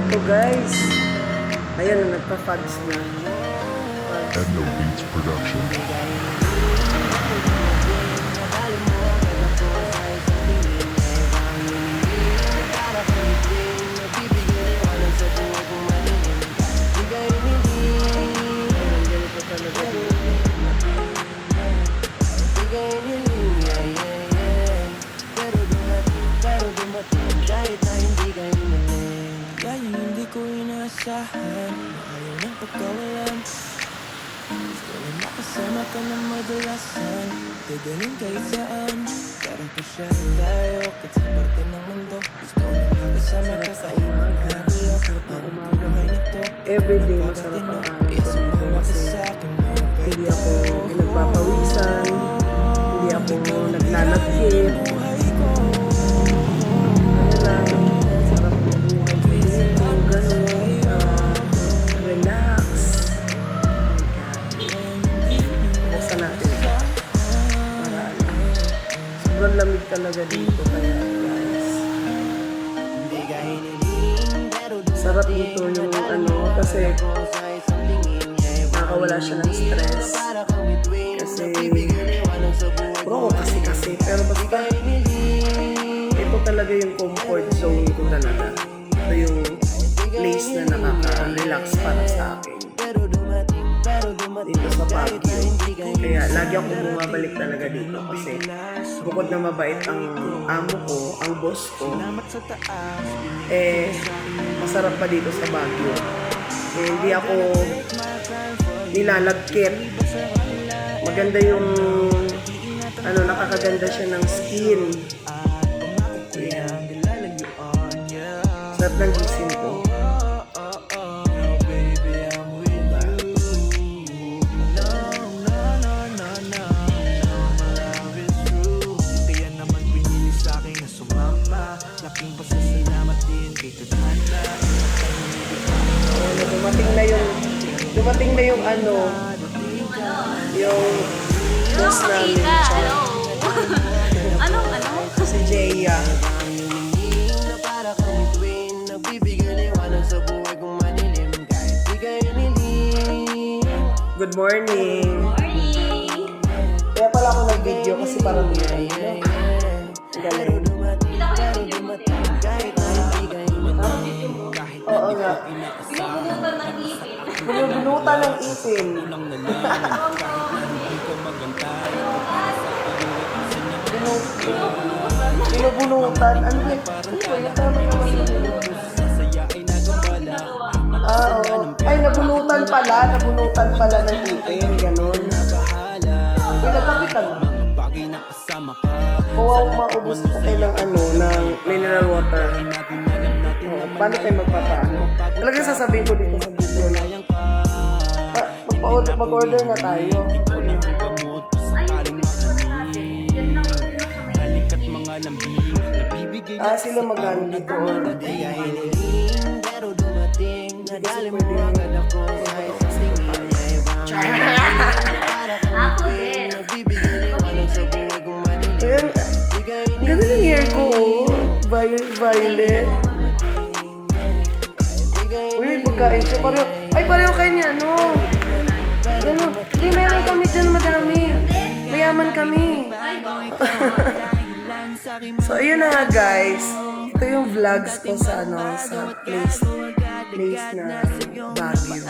dito, guys. Ayan, nagpa-fags na. Edno Beats Production. Hindi ko inaasahan na ayaw ng pagkawalan. Gusto na makasama ka ng madalasan, gagaling kahit saan. Parang pasya tayo kahit sa parte ng mundo. Gusto na makasama ka sa imagulo. Ang buhay nito Everyday masarap ang araw ko dito kasi hindi ako nagpapawisan, hindi ako naglalagkit. Sobrang lamig talaga dito kaya guys. Sarap dito yung kasi nakakawala siya ng stress. Kasi bro, kasi pero basta ito talaga yung comfort zone ko talaga. Ito yung place na nakaka-relax para sa akin. Dito sa Baguio. Kaya lagi ako bumabalik talaga dito kasi bukod na mabait ang amo ko, ang boss ko, masarap pa dito sa Baguio. Hindi ako nilalagkit. Maganda yung nakakaganda siya ng skin. Sarap ng gising ko. Dumating na yung yung boss namin. Hello. Ano? Si Jaya. Good morning. Morning. Kaya pala ako nag-video kasi parang galing. Oo nga. Binubunutan ng ipin. Binubunutan ng ipin. Binubunutan? Ano ba? Tama naman yun. Oo. Ay, nabunutan pala ng ipin. Ganon. May nagkapitan. Kung maubos ko kayo ng mineral water. Paano tayo magpapaano? Talagang sasabihin ko dito sa video na mag-order na tayo. Sila magano dito. Ako din. Ganun ang hair ko, violet. Uy, pagkain siya. Pareho kayo niya, no? Gano'n. Hindi, meron kami dyan madami. Mayaman kami. So, ayun na nga, guys. Ito yung vlogs ko sa place na Baguio.